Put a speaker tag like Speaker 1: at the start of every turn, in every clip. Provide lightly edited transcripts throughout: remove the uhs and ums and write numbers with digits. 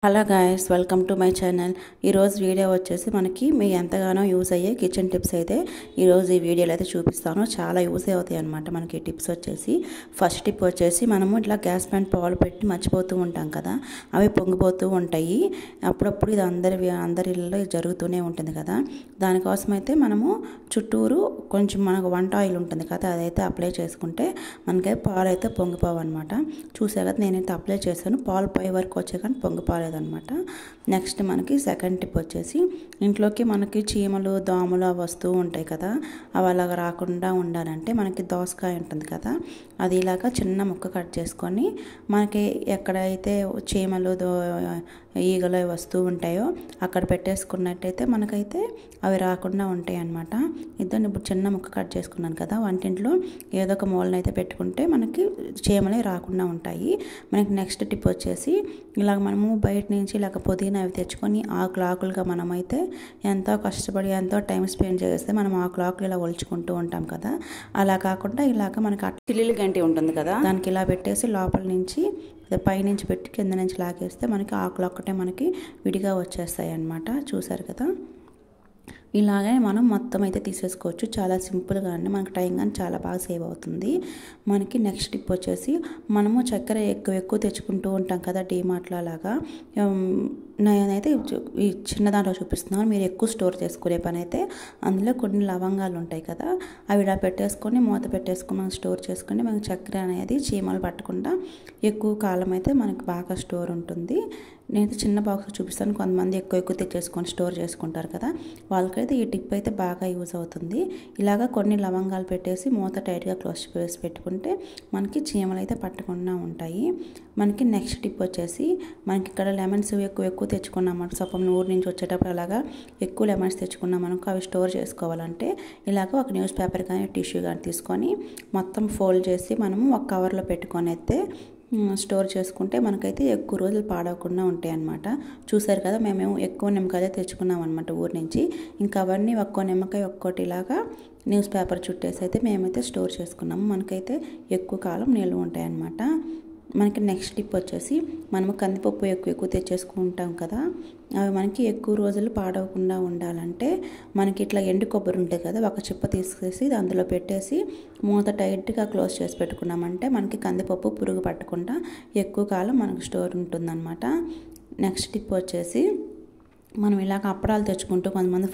Speaker 1: Hello guys, welcome to my channel. ఈరోజు video వచ్చేసి మనకి మీ ఎంతగానో యూజ్ అయ్యే కిచెన్ టిప్స్ అయితే ఈరోజు ఈ వీడియోలో అయితే చూపిస్తాను. చాలా యూజ్ అవుతాయి అన్నమాట మనకి టిప్స్ వచ్చేసి. ఫస్ట్ టిప్ వచ్చేసి మనము ఇట్లా గ్యాస్ పైన పాలు పెట్టి మర్చిపోతూ ఉంటాం కదా, అవి పొంగిపోతూ ఉంటాయి. అప్పుడప్పుడు ఇది అందరి ఇళ్ళలో జరుగుతూనే ఉంటుంది కదా. దానికోసం అయితే మనము చుట్టూరు కొంచెం మనకు వంట ఆయిల్ ఉంటుంది కదా, అదైతే అప్లై చేసుకుంటే మనకైతే పాలు అయితే పొంగిపోవు అనమాట. చూసా కదా, నేనైతే అప్లై చేశాను, పాలు పై వరకు వచ్చే కానీ పొంగిపోలేదు అనమాట. నెక్స్ట్ మనకి సెకండ్ టిప్ వచ్చేసి, ఇంట్లోకి మనకి చీమలు దోమలు వస్తూ ఉంటాయి కదా, అవి అలాగా రాకుండా ఉండాలంటే మనకి దోసకాయ ఉంటుంది కదా, అది ఇలాగా చిన్న ముక్క కట్ చేసుకొని మనకి ఎక్కడైతే చీమలు ఈగలు వస్తూ ఉంటాయో అక్కడ పెట్టేసుకున్నట్టయితే మనకైతే అవి రాకుండా ఉంటాయి అన్నమాట. ఇద్దరు ఇప్పుడు చిన్న ముక్క కట్ చేసుకున్నాను కదా, వంటింట్లో ఏదో ఒక మూలన అయితే పెట్టుకుంటే మనకి చీమలే రాకుండా ఉంటాయి. మనకి నెక్స్ట్ టిప్ వచ్చేసి, ఇలాగ మనము బయట నుంచి ఇలాగ పుదీనా అవి తెచ్చుకొని ఆకులుగా మనమైతే ఎంతో కష్టపడి ఎంతో టైం స్పెండ్ చేస్తే మనం ఆకులు ఇలా ఒలుచుకుంటూ ఉంటాం కదా, అలా కాకుండా ఇలాగ మనకి చిల్లీలు గంటి ఉంటుంది కదా, దానికి ఇలా పెట్టేసి లోపల నుంచి పైనుంచి పెట్టి కింద నుంచి లాగేస్తే మనకి ఆకులు ఒక్కటే మనకి విడిగా వచ్చేస్తాయి అన్నమాట. చూసారు కదా, ఇలాగే మనం మొత్తం అయితే తీసేసుకోవచ్చు. చాలా సింపుల్గా అండి, మనకి టైం కానీ చాలా బాగా సేవ్ అవుతుంది. మనకి నెక్స్ట్ టిప్ వచ్చేసి, మనము చక్కెర ఎక్కువ తెచ్చుకుంటూ ఉంటాం కదా డీమార్ట్లో లాగా. నేనైతే ఈ చిన్న దాంట్లో చూపిస్తున్నాను, మీరు ఎక్కువ స్టోర్ చేసుకునే పని అయితే అందులో కొన్ని లవంగాలు ఉంటాయి కదా, అవి ఇలా పెట్టేసుకొని మూత పెట్టేసుకొని మనం స్టోర్ చేసుకొని మనకి చక్కెర అనేది చీమలు పట్టకుండా ఎక్కువ కాలం అయితే మనకి బాగా స్టోర్ ఉంటుంది. నేనైతే చిన్న బాక్స్ చూపిస్తాను, కొంతమంది ఎక్కువ తెచ్చేసుకొని స్టోర్ చేసుకుంటారు కదా, వాళ్ళకైతే ఈ టిప్ అయితే బాగా యూజ్ అవుతుంది. ఇలాగ కొన్ని లవంగాలు పెట్టేసి మూత టైట్గా క్లోజ్ చేసి పెట్టుకుంటే మనకి చీమలు అయితే పట్టకుండా ఉంటాయి. మనకి నెక్స్ట్ టిప్ వచ్చేసి, మనకి ఇక్కడ లెమన్స్ ఎక్కువ తెచ్చుకున్నాం మనకు సొప్పం ఊరు నుంచి వచ్చేటప్పుడు అలాగా ఎక్కువ లెమన్స్ తెచ్చుకున్నాం మనకు, అవి స్టోర్ చేసుకోవాలంటే ఇలాగ ఒక న్యూస్ పేపర్ కానీ టిష్యూ కానీ తీసుకొని మొత్తం ఫోల్డ్ చేసి మనము ఒక కవర్లో పెట్టుకొని అయితే స్టోర్ చేసుకుంటే మనకైతే ఎక్కువ రోజులు పాడవకుండా ఉంటాయి అన్నమాట. చూసారు కదా, మేము ఎక్కువ నిమ్మకాయలు తెచ్చుకున్నాం అనమాట ఊరి నుంచి. ఇంకా అవన్నీ ఒక్కో నిమ్మకాయ ఒక్కోటి ఇలాగా న్యూస్ పేపర్ చుట్టేసి అయితే మేమైతే స్టోర్ చేసుకున్నాము, మనకైతే ఎక్కువ కాలం నిల్వ ఉంటాయి అన్నమాట. మనకి నెక్స్ట్ టిప్ వచ్చేసి, మనము కందిపప్పు ఎక్కువ తెచ్చేసుకుంటాం కదా, అవి మనకి ఎక్కువ రోజులు పాడవకుండా ఉండాలంటే మనకి ఇట్లా ఎండు కొబ్బరి ఉంటుంది కదా, ఒక చిప్ప తీసేసి అందులో పెట్టేసి మూత టైట్గా క్లోజ్ చేసి పెట్టుకున్నామంటే మనకి కందిపప్పు పురుగు పట్టకుండా ఎక్కువ కాలం మనకు స్టోర్ ఉంటుందన్నమాట. నెక్స్ట్ టిప్ వచ్చేసి, మనం ఇలాగ అప్పడాలు తెచ్చుకుంటూ కొంతమంది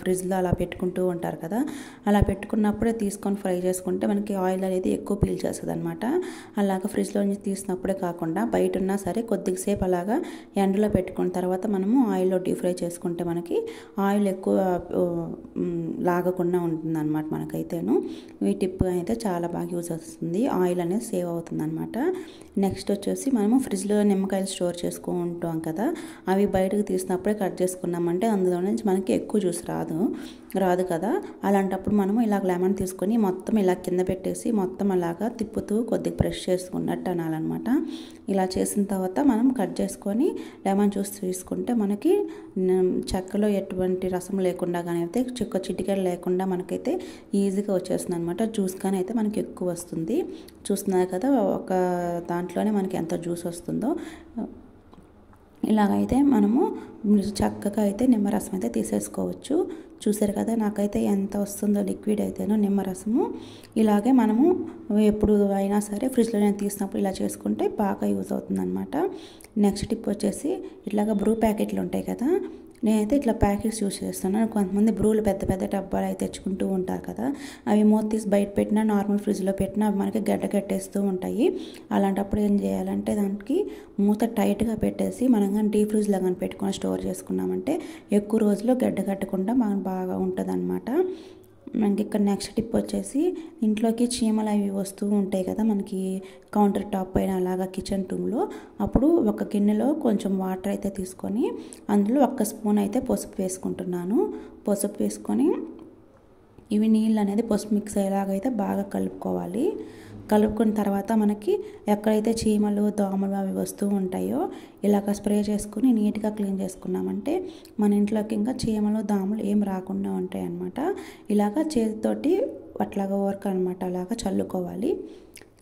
Speaker 1: ఫ్రిడ్జ్లో అలా పెట్టుకుంటూ ఉంటారు కదా, అలా పెట్టుకున్నప్పుడే తీసుకొని ఫ్రై చేసుకుంటే మనకి ఆయిల్ అనేది ఎక్కువ పీల్చేస్తుంది అనమాట. అలాగ ఫ్రిడ్జ్లో నుంచి తీసినప్పుడే కాకుండా బయట ఉన్నా సరే కొద్దిసేపు అలాగా ఎండలో పెట్టుకున్న తర్వాత మనము ఆయిల్లో డీప్ ఫ్రై చేసుకుంటే మనకి ఆయిల్ ఎక్కువ లాగకుండా ఉంటుంది అనమాట. మనకైతేను ఈ టిప్ అయితే చాలా బాగా యూజ్ వస్తుంది, ఆయిల్ అనేది సేవ్ అవుతుంది అనమాట. నెక్స్ట్ వచ్చేసి, మనము ఫ్రిడ్జ్లో నిమ్మకాయలు స్టోర్ చేసుకుంటాం కదా, అవి బయటకు తీసినప్పుడే కట్ చేసుకున్నామంటే అందులో నుంచి మనకి ఎక్కువ జ్యూస్ రాదు కదా, అలాంటప్పుడు మనము ఇలా లెమన్ తీసుకొని మొత్తం ఇలా కింద పెట్టేసి మొత్తం అలాగా తిప్పుతూ కొద్దిగా ప్రెష్ చేసుకున్నట్టు అనాలన్నమాట. ఇలా చేసిన తర్వాత మనం కట్ చేసుకొని లెమన్ జ్యూస్ తీసుకుంటే మనకి చెక్కలో ఎటువంటి రసం లేకుండా కానీ అయితే చిటికెలు లేకుండా మనకైతే ఈజీగా వచ్చేస్తుంది అనమాట. జ్యూస్ కానీ అయితే మనకి ఎక్కువ వస్తుంది. చూస్తున్నారు కదా, ఒక దాంట్లోనే మనకి ఎంత జ్యూస్ వస్తుందో. ఇలాగైతే మనము చక్కగా అయితే నిమ్మరసం అయితే తీసేసుకోవచ్చు. చూసారు కదా, నాకైతే ఎంత వస్తుందో లిక్విడ్ అయితేనో నిమ్మరసము. ఇలాగే మనము ఎప్పుడు అయినా సరే ఫ్రిడ్జ్లో నేను తీసినప్పుడు ఇలా చేసుకుంటే బాగా యూజ్ అవుతుంది అనమాట. నెక్స్ట్ టిప్ వచ్చేసి, ఇట్లాగా బ్రూ ప్యాకెట్లు ఉంటాయి కదా, నేనైతే ఇట్లా ప్యాకెట్స్ యూజ్ చేస్తున్నాను. కొంతమంది బ్రూలు పెద్ద డబ్బాలు అయితే తెచ్చుకుంటూ ఉంటారు కదా, అవి మూత తీసి బయట పెట్టినా నార్మల్ ఫ్రిడ్జ్లో పెట్టినా అవి మనకి గడ్డకట్టేస్తూ ఉంటాయి. అలాంటప్పుడు ఏం చేయాలంటే దానికి మూత టైట్గా పెట్టేసి మనం కానీ డీప్ ఫ్రిడ్జ్లో కానీ పెట్టుకొని స్టోర్ చేసుకున్నామంటే ఎక్కువ రోజులు గడ్డ కట్టకుండా మనకు బాగా ఉంటుంది అనమాట. మనకి ఇక్కడ నెక్స్ట్ టిప్ వచ్చేసి, ఇంట్లోకి చీమలు అవి వస్తూ ఉంటాయి కదా మనకి కౌంటర్ టాప్ పైన అలాగా కిచెన్ రూమ్లో, అప్పుడు ఒక గిన్నెలో కొంచెం వాటర్ అయితే తీసుకొని అందులో 1 స్పూన్ అయితే పసుపు వేసుకుంటున్నాను. పసుపు వేసుకొని ఇవి నీళ్ళు అనేది పసుపు మిక్స్ అయ్యేలాగైతే బాగా కలుపుకోవాలి. కలుపుకున్న తర్వాత మనకి ఎక్కడైతే చీమలు దోమలు అవి వస్తూ ఉంటాయో ఇలాగ స్ప్రే చేసుకుని నీట్గా క్లీన్ చేసుకున్నామంటే మన ఇంట్లోకి ఇంకా చీమలు దోమలు ఏం రాకుండా ఉంటాయి అన్నమాట. ఇలాగ చేతితోటి అట్లాగా వర్క్ అనమాట, అలాగా చల్లుకోవాలి.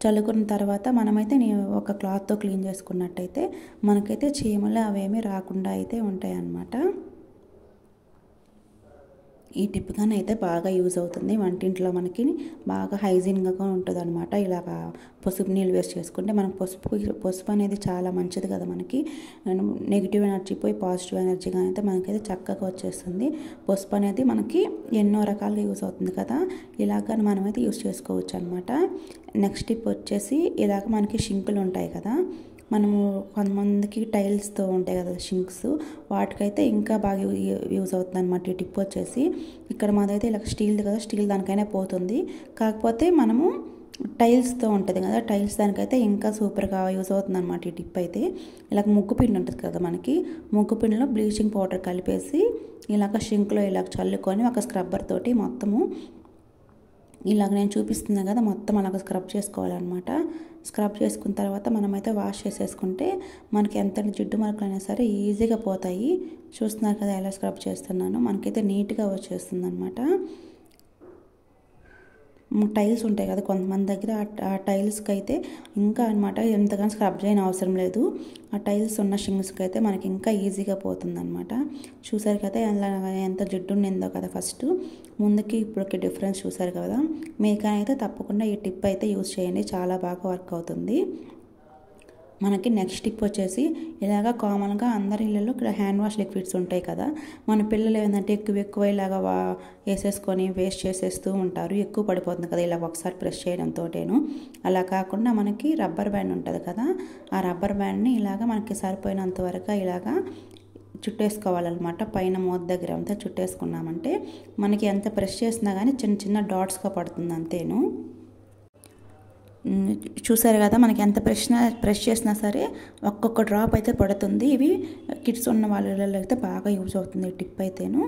Speaker 1: చల్లుకున్న తర్వాత మనమైతే ఒక క్లాత్తో క్లీన్ చేసుకున్నట్టయితే మనకైతే చీమలు అవేమీ రాకుండా అయితే ఉంటాయి అన్నమాట. ఈ టిప్ కానీ అయితే బాగా యూజ్ అవుతుంది. వంటింట్లో మనకి బాగా హైజీన్గా ఉంటుంది అనమాట. ఇలాగ పసుపు నీళ్ళు వేస్ట్ చేసుకుంటే మనకు పసుపు అనేది చాలా మంచిది కదా, మనకి నెగిటివ్ ఎనర్జీ పోయి పాజిటివ్ ఎనర్జీగా అయితే మనకైతే చక్కగా వచ్చేస్తుంది. పసుపు అనేది మనకి ఎన్నో రకాలుగా యూజ్ అవుతుంది కదా, ఇలాగ మనమైతే యూజ్ చేసుకోవచ్చు అనమాట. నెక్స్ట్ టిప్ వచ్చేసి ఇలాగ మనకి షింకులు ఉంటాయి కదా, మనము కొంతమందికి టైల్స్తో ఉంటాయి కదా షింక్స్, వాటికైతే ఇంకా బాగా యూజ్ అవుతుంది అనమాట. ఈ టిప్ వచ్చేసి ఇక్కడ మాదైతే ఇలా స్టీల్ది కదా, స్టీల్ దానికైనా పోతుంది. కాకపోతే మనము టైల్స్తో ఉంటుంది కదా, టైల్స్ దానికైతే ఇంకా సూపర్గా యూజ్ అవుతుంది అనమాట ఈ టిప్ అయితే. ఇలాగ ముగ్గు పిండి ఉంటుంది కదా మనకి, ముగ్గు పిండిలో బ్లీచింగ్ పౌడర్ కలిపేసి ఇలాగ షింక్లో ఇలాగ చల్లుకొని ఒక స్క్రబ్బర్ తోటి మొత్తము ఇలాగ నేను చూపిస్తున్నాను కదా మొత్తం అలాగ స్క్రబ్ చేసుకోవాలన్నమాట. స్క్రబ్ చేసుకున్న తర్వాత మనమైతే వాష్ చేసేసుకుంటే మనకి ఎంత జిడ్డు మరకలైనా సరే ఈజీగా పోతాయి. చూస్తున్నారు కదా ఎలా స్క్రబ్ చేస్తున్నాను, మనకైతే నీట్గా వచ్చేస్తుంది అనమాట. టైల్స్ ఉంటాయి కదా కొంతమంది దగ్గర, ఆ టైల్స్కి అయితే ఇంకా అనమాట ఎంతగానో స్క్రబ్ చేయని అవసరం లేదు. ఆ టైల్స్ ఉన్న షింగ్స్కి అయితే మనకి ఇంకా ఈజీగా పోతుంది అనమాట. చూసారు కదా ఎంత జిడ్డు ఉండిందో కదా ఫస్ట్, ముందుకి ఇప్పటికి డిఫరెన్స్ చూసారు కదా. మీకైతే తప్పకుండా ఈ టిప్ అయితే యూజ్ చేయండి, చాలా బాగా వర్క్ అవుతుంది. మనకి నెక్స్ట్ టిప్ వచ్చేసి ఇలాగ కామన్గా అందరి ఇళ్ళల్లో ఇక్కడ హ్యాండ్ వాష్ లిక్విడ్స్ ఉంటాయి కదా, మన పిల్లలు ఏంటంటే ఎక్కువ ఇలాగ వేసేసుకొని వేస్ట్ చేసేస్తూ ఉంటారు, ఎక్కువ పడిపోతుంది కదా ఇలా ఒకసారి ప్రెస్ చేయడంతోటేను. అలా కాకుండా మనకి రబ్బర్ బ్యాండ్ ఉంటుంది కదా, ఆ రబ్బర్ బ్యాండ్ని ఇలాగ మనకి సరిపోయినంత వరకు ఇలాగా చుట్టేసుకోవాలన్నమాట. పైన మూత దగ్గర అంతా చుట్టేసుకున్నామంటే మనకి ఎంత ప్రెస్ చేసినా కానీ చిన్న చిన్న డాట్స్గా పడుతుంది అంతేను. చూసారు కదా మనకి ఎంత ప్రెస్ చేసినా సరే ఒక్కొక్క డ్రాప్ అయితే పడుతుంది. ఇవి కిడ్స్ ఉన్న వాళ్ళలో అయితే బాగా యూజ్ అవుతుంది టిప్ అయితేను.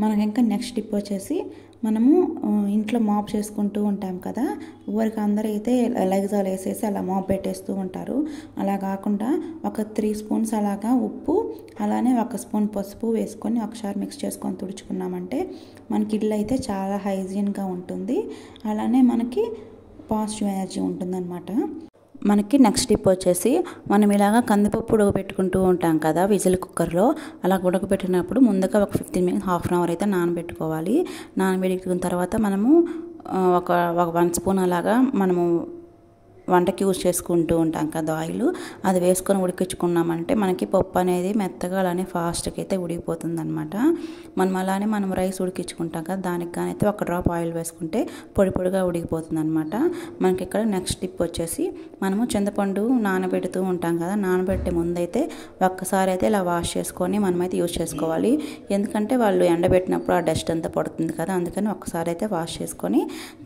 Speaker 1: మనకి ఇంకా నెక్స్ట్ టిప్ వచ్చేసి మనము ఇంట్లో మాప్ చేసుకుంటూ ఉంటాం కదా, ఊరికి అందరూ అయితే లైజాల్ వేసేసి అలా మాప్ పెట్టేస్తూ ఉంటారు. అలా కాకుండా ఒక 3 స్పూన్స్ అలాగా ఉప్పు అలానే 1 స్పూన్ పసుపు వేసుకొని ఒకసారి మిక్స్ చేసుకొని తుడుచుకున్నామంటే మనకి ఇల్లు అయితే చాలా హైజీన్గా ఉంటుంది, అలానే మనకి పాజిటివ్ ఎనర్జీ ఉంటుందన్నమాట. మనకి నెక్స్ట్ టిప్ వచ్చేసి మనం ఇలాగ కందిపప్పు ఉడకబెట్టుకుంటూ ఉంటాం కదా విజిల్ కుక్కర్లో, అలా ఉడకబెట్టినప్పుడు ముందుగా ఒక 15 మినిట్స్ హాఫ్ అన్ అవర్ అయితే నానబెట్టుకోవాలి. నానబెట్టుకున్న తర్వాత మనము ఒక 1 స్పూన్ అలాగా మనము వంటకి యూజ్ చేసుకుంటూ ఉంటాం కదా ఆయిల్, అది వేసుకొని ఉడికించుకున్నామంటే మనకి పప్పు అనేది మెత్తగా అలానే ఫాస్ట్గా అయితే ఉడికిపోతుంది అనమాట. మనం రైస్ ఉడికించుకుంటాం కదా, దానికి కానీ అయితే 1 డ్రాప్ ఆయిల్ వేసుకుంటే పొడిగా ఉడికిపోతుంది అనమాట. మనకి ఇక్కడ నెక్స్ట్ టిప్ వచ్చేసి మనము చింతపండు నానబెడుతూ ఉంటాం కదా, నానబెట్టే ముందైతే ఒక్కసారి అయితే ఇలా వాష్ చేసుకొని మనమైతే యూజ్ చేసుకోవాలి. ఎందుకంటే వాళ్ళు ఎండబెట్టినప్పుడు ఆ డస్ట్ అంతా పడుతుంది కదా, అందుకని ఒక్కసారి అయితే వాష్ చేసుకొని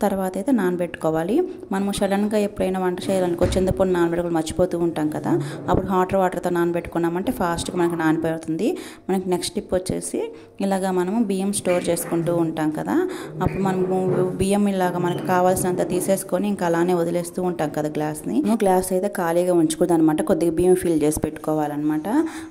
Speaker 1: తర్వాత అయితే నానబెట్టుకోవాలి. మనము సడన్గా ఎప్పుడైనా వంట చేయాలనుకో చింతపండు నానబెట్టుకుని మర్చిపోతూ ఉంటాం కదా, అప్పుడు హాట్ వాటర్తో నానబెట్టుకున్నామంటే ఫాస్ట్గా మనకి నానబెడుతుంది. మనకి నెక్స్ట్ టిప్ వచ్చేసి ఇలాగా మనము బియ్యం స్టోర్ చేసుకుంటూ ఉంటాం కదా, అప్పుడు మనము బియ్యం ఇలాగ మనకి కావాల్సినంత తీసేసుకొని ఇంకా అలానే వదిలేస్తూ ఉంటాం కదా గ్లాస్ అయితే ఖాళీగా ఉంచుకుంది అనమాట, కొద్దిగా బియ్యం ఫిల్ చేసి పెట్టుకోవాలన్నమాట.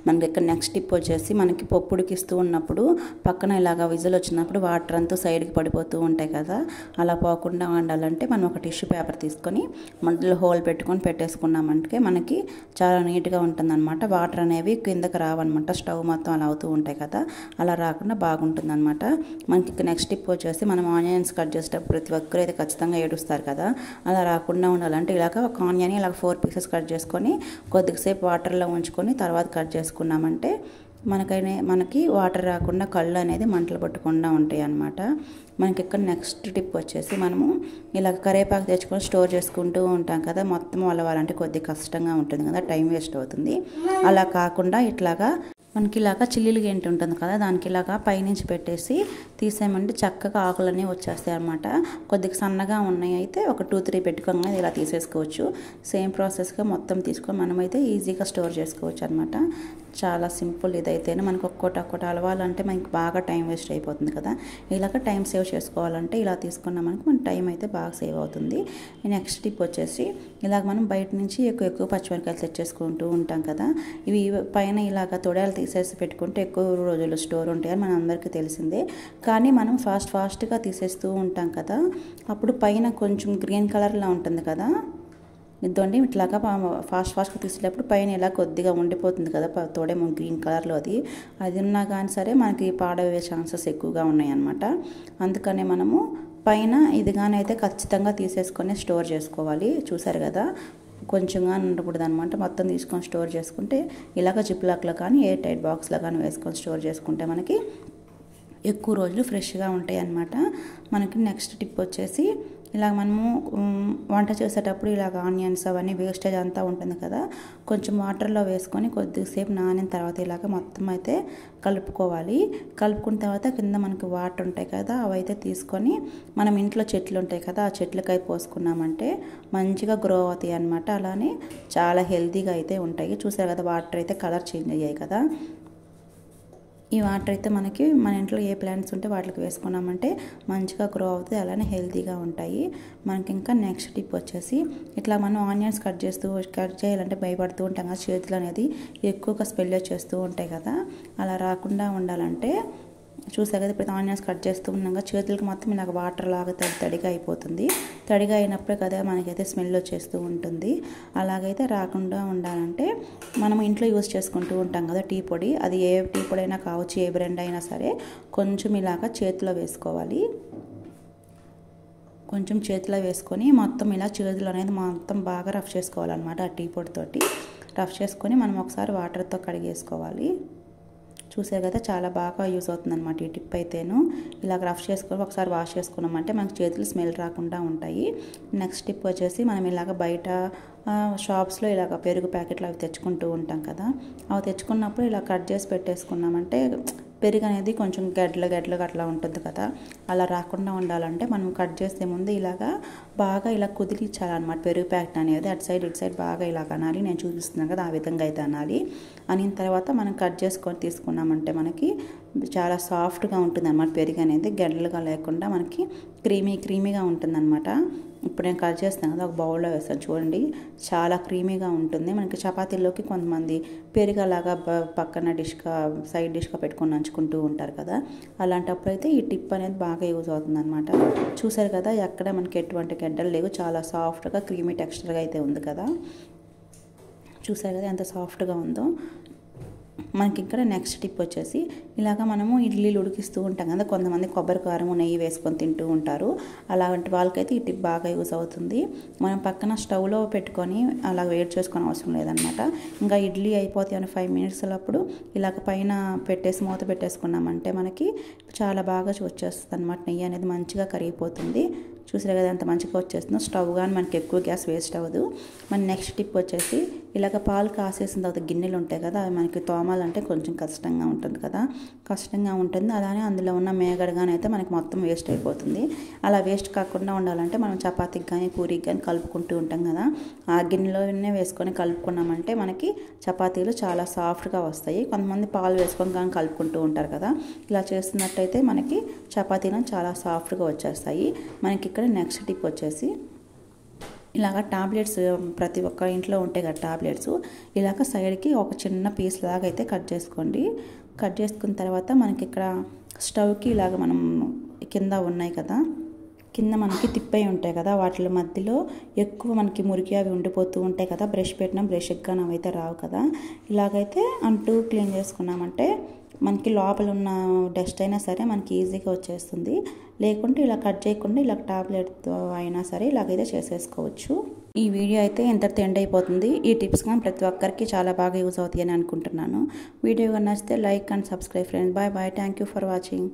Speaker 1: మనకి ఇక్కడ నెక్స్ట్ టిప్ వచ్చేసి మనకి పప్పు ఉడికిస్తూ ఉన్నప్పుడు పక్కన ఇలాగ విజిల్ వచ్చినప్పుడు వాటర్ అంతా సైడ్కి పడిపోతూ ఉంటాయి కదా, అలా పోకుండా ఉండాలంటే మనం ఒక టిష్యూ పేపర్ తీసుకొని మధ్యలో హోల్ పెట్టుకొని పెట్టేసుకున్నామంటే మనకి చాలా నీట్గా ఉంటుందన్నమాట. వాటర్ అనేవి కిందకి రావన్నమాట, స్టవ్ మొత్తం అలా అవుతూ ఉంటాయి కదా, అలా రాకుండా బాగుంటుందన్నమాట. మనకి నెక్స్ట్ టిప్ వచ్చేసి మనం ఆనియన్స్ కట్ చేసేటప్పుడు ప్రతి ఒక్కరు అయితే ఖచ్చితంగా ఏడుస్తారు కదా, అలా రాకుండా ఉండాలంటే ఇలాగ ఒక ఆనియన్ ఇలాగ 4 పీసెస్ కట్ చేసుకొని కొద్దిసేపు వాటర్లో ఉంచుకొని తర్వాత కట్ చేసుకున్నామంటే మనకి వాటర్ రాకుండా కళ్ళు అనేది మంటలు పట్టకుండా ఉంటాయి అన్నమాట. మనకి ఇక్కడ నెక్స్ట్ టిప్ వచ్చేసి మనము ఇలా కరివేపాకు తెచ్చుకొని స్టోర్ చేసుకుంటూ ఉంటాం కదా, మొత్తం వాళ్ళంటే కొద్దిగా కష్టంగా ఉంటుంది కదా, టైం వేస్ట్ అవుతుంది. అలా కాకుండా ఇట్లాగా మనకి ఇలాగా చిల్లీలు గెంటి ఉంటుంది కదా, దానికి ఇలాగా పైనుంచి పెట్టేసి తీసేయమంటే చక్కగా ఆకులన్నీ వచ్చేస్తాయి అన్నమాట. కొద్దిగా సన్నగా ఉన్నాయి అయితే ఒక 2-3 పెట్టుకోగానే ఇలా తీసేసుకోవచ్చు. సేమ్ ప్రాసెస్గా మొత్తం తీసుకొని మనమైతే ఈజీగా స్టోర్ చేసుకోవచ్చు అనమాట. చాలా సింపుల్ ఇదైతే. మనకు ఒక్కొక్కటి అలవాలంటే మనకి బాగా టైం వేస్ట్ అయిపోతుంది కదా, ఇలాగ టైం సేవ్ చేసుకోవాలంటే ఇలా తీసుకున్నామనుకో మన టైం అయితే బాగా సేవ్ అవుతుంది. నెక్స్ట్ టిప్ వచ్చేసి ఇలాగ మనం బయట నుంచి ఎక్కువ పచ్చిమిరకాయలు తెచ్చేసుకుంటూ ఉంటాం కదా, ఇవి పైన ఇలాగ తొడలు తీసేసి పెట్టుకుంటే ఎక్కువ రోజులు స్టోర్ ఉంటాయని మన అందరికీ తెలిసిందే. కానీ మనం ఫాస్ట్గా తీసేస్తూ ఉంటాం కదా, అప్పుడు పైన కొంచెం గ్రీన్ కలర్లో ఉంటుంది కదా, ఇద్దండి ఇట్లాగా ఫాస్ట్గా తీసేటప్పుడు పైన ఇలా కొద్దిగా ఉండిపోతుంది కదా తోడేమో గ్రీన్ కలర్లో అది ఉన్నా కానీ సరే మనకి పాడయ్యే ఛాన్సెస్ ఎక్కువగా ఉన్నాయన్నమాట. అందుకనే మనము పైన ఇదిగానైతే ఖచ్చితంగా తీసేసుకొని స్టోర్ చేసుకోవాలి. చూసారు కదా, కొంచెంగా ఉండకూడదు అనమాట, మొత్తం తీసుకొని స్టోర్ చేసుకుంటే ఇలాగ జిప్లాక్లో కానీ ఎయిర్ టైట్ బాక్స్లో కానీ వేసుకొని స్టోర్ చేసుకుంటే మనకి ఎక్కువ రోజులు ఫ్రెష్గా ఉంటాయి అన్నమాట. మనకి నెక్స్ట్ టిప్ వచ్చేసి ఇలా మనము వంట చేసేటప్పుడు ఇలాగ ఆనియన్స్ అవన్నీ వేస్టేజ్ అంతా ఉంటుంది కదా, కొంచెం వాటర్లో వేసుకొని కొద్దిసేపు నానిన తర్వాత ఇలాగ మొత్తం అయితే కలుపుకోవాలి. కలుపుకున్న తర్వాత కింద మనకి వాటర్ ఉంటాయి కదా, అవైతే తీసుకొని మనం ఇంట్లో చెట్లు ఉంటాయి కదా, ఆ చెట్లకై పోసుకున్నామంటే మంచిగా గ్రో అవుతాయి అన్నమాట. అలానే చాలా హెల్తీగా అయితే ఉంటాయి. చూసారు కదా, వాటర్ అయితే కలర్ చేంజ్ అయ్యాయి కదా. ఈ వాటర్ అయితే మనకి మన ఇంట్లో ఏ ప్లాంట్స్ ఉంటే వాటికి వేసుకున్నామంటే మంచిగా గ్రో అవుతుంది, అలానే హెల్తీగా ఉంటాయి. మనకి ఇంకా నెక్స్ట్ టిప్ వచ్చేసి ఇట్లా మనం ఆనియన్స్ కట్ చేయాలంటే భయపడుతూ ఉంటాం కదా, చేతులు అనేది ఎక్కువగా స్మెల్ చేస్తూ ఉంటాయి కదా, అలా రాకుండా ఉండాలంటే చూసారు కదా, ఇప్పుడు ఆనియన్స్ కట్ చేస్తూ ఉన్నాక చేతులకు మొత్తం ఇలాగ వాటర్ లాగా తడిగా అయిపోతుంది. తడిగా అయినప్పుడే కదా మనకైతే స్మెల్ వచ్చేస్తూ ఉంటుంది. అలాగైతే రాకుండా ఉండాలంటే మనం ఇంట్లో యూజ్ చేసుకుంటూ ఉంటాం కదా టీ పొడి, అది ఏ టీ పొడి అయినా కావచ్చు, ఏ బ్రాండ్ అయినా సరే కొంచెం ఇలాగ చేతిలో వేసుకోవాలి. కొంచెం చేతిలో వేసుకొని మొత్తం ఇలా చేతులు అనేది మొత్తం బాగా రఫ్ చేసుకోవాలన్నమాట. ఆ టీ పొడితోటి రఫ్ చేసుకొని మనం ఒకసారి వాటర్తో కడిగేసుకోవాలి. చూసారు కదా, చాలా బాగా యూజ్ అవుతుంది అనమాట ఈ టిప్ అయితేను. ఇలాగ రఫ్ చేసుకొని ఒకసారి వాష్ చేసుకున్నామంటే మనకు చేతులు స్మెల్ రాకుండా ఉంటాయి. నెక్స్ట్ టిప్ వచ్చేసి మనం ఇలాగ బయట షాప్స్లో ఇలాగ పెరుగు ప్యాకెట్లు అవి తెచ్చుకుంటూ ఉంటాం కదా, అవి తెచ్చుకున్నప్పుడు ఇలా కట్ చేసి పెట్టేసుకున్నామంటే పెరుగు అనేది కొంచెం గడ్డలుగా అట్లా ఉంటుంది కదా, అలా రాకుండా ఉండాలంటే మనం కట్ చేసే ముందు ఇలాగా బాగా ఇలా కుదిరించాలన్నమాట. పెరుగు ప్యాకెట్ అనేది అటు సైడ్ ఇటు సైడ్ బాగా ఇలాగ అనాలి, నేను చూపిస్తున్నాను కదా ఆ విధంగా అయితే అనాలి. అనిన తర్వాత మనం కట్ చేసుకొని తీసుకున్నామంటే మనకి చాలా సాఫ్ట్గా ఉంటుంది అన్నమాట. పెరుగు అనేది గడ్డలుగా లేకుండా మనకి క్రీమీగా ఉంటుంది అనమాట. ఇప్పుడు నేను కట్ చేస్తాను కదా, ఒక బౌల్లో వేస్తాను చూడండి, చాలా క్రీమీగా ఉంటుంది. మనకి చపాతీల్లోకి కొంతమంది పెరుగు అలాగా పక్కన సైడ్ డిష్గా పెట్టుకొని నంచుకుంటూ ఉంటారు కదా, అలాంటప్పుడు అయితే ఈ టిప్ అనేది బాగా యూజ్ అవుతుంది అనమాట. చూసారు కదా, ఎక్కడ మనకి ఎటువంటి గడ్డలు లేవు, చాలా సాఫ్ట్గా క్రీమీ టెక్స్చర్గా అయితే ఉంది కదా. చూసారు కదా ఎంత సాఫ్ట్గా ఉందో. మనకి ఇక్కడ నెక్స్ట్ టిప్ వచ్చేసి ఇలాగ మనము ఇడ్లీలు ఉడికిస్తూ ఉంటాం కదా, కొంతమంది కొబ్బరి కారం నెయ్యి వేసుకొని తింటూ ఉంటారు. అలాంటి వాళ్ళకైతే ఈ టిప్ బాగా యూజ్ అవుతుంది. మనం పక్కన స్టవ్లో పెట్టుకొని అలా వేడి చేసుకొని అవసరం లేదనమాట. ఇంకా ఇడ్లీ అయిపోతాయి అని 5 minutes అప్పుడు ఇలాగ పైన పెట్టేసి మూత పెట్టేసుకున్నామంటే మనకి చాలా బాగా వచ్చేస్తుంది అనమాట. నెయ్యి అనేది మంచిగా కరిగిపోతుంది. చూసారు కదా ఎంత మంచిగా వచ్చేస్తుందో. స్టవ్ కానీ మనకి ఎక్కువ గ్యాస్ వేస్ట్ అవ్వదు. మన నెక్స్ట్ టిప్ వచ్చేసి ఇలాగ పాలు కాసేసిన తర్వాత గిన్నెలు ఉంటాయి కదా, అవి మనకి తోమాలంటే కొంచెం కష్టంగా ఉంటుంది కదా, అలానే అందులో ఉన్న మేగడగానైతే మనకి మొత్తం వేస్ట్ అయిపోతుంది. అలా వేస్ట్ కాకుండా ఉండాలంటే మనం చపాతీకి కానీ పూరికి కానీ కలుపుకుంటూ ఉంటాం కదా, ఆ గిన్నెలోనే వేసుకొని కలుపుకున్నామంటే మనకి చపాతీలు చాలా సాఫ్ట్గా వస్తాయి. కొంతమంది పాలు వేసుకొని కానీ కలుపుకుంటూ ఉంటారు కదా, ఇలా చేస్తున్నట్టయితే మనకి చపాతీలు చాలా సాఫ్ట్గా వచ్చేస్తాయి. మనకి ఇక్కడ నెక్స్ట్ టిప్ వచ్చేసి ఇలాగ టాబ్లెట్స్ ప్రతి ఒక్క ఇంట్లో ఉంటాయి కదా టాబ్లెట్స్, ఇలాగ సైడ్కి ఒక చిన్న పీస్ లాగా అయితే కట్ చేసుకోండి. కట్ చేసుకున్న తర్వాత మనకి ఇక్కడ స్టవ్కి ఇలాగ మనం కింద ఉన్నాయి కదా, కింద మనకి తిప్పై ఉంటాయి కదా, వాటి మధ్యలో ఎక్కువ మనకి మురికి అవి ఉండిపోతూ ఉంటాయి కదా, బ్రష్ పెట్టినా బ్రష్ ఎగ్గాను అవైతే రావు కదా. ఇలాగైతే అంటూ క్లీన్ చేసుకున్నామంటే మనకి లోపల ఉన్న డస్ట్ అయినా సరే మనకి ఈజీగా వచ్చేస్తుంది. లేకుంటే ఇలా కట్ చేయకుండా ఇలా టాబ్లెట్తో అయినా సరే ఇలాగైతే చేసేసుకోవచ్చు. ఈ వీడియో అయితే ఎంతటితో ఎండ్ అయిపోతుంది. ఈ టిప్స్ కానీ ప్రతి ఒక్కరికి చాలా బాగా యూజ్ అవుతాయి అని అనుకుంటున్నాను. వీడియో నచ్చితే like and subscribe friends. Bye. Thank you for watching.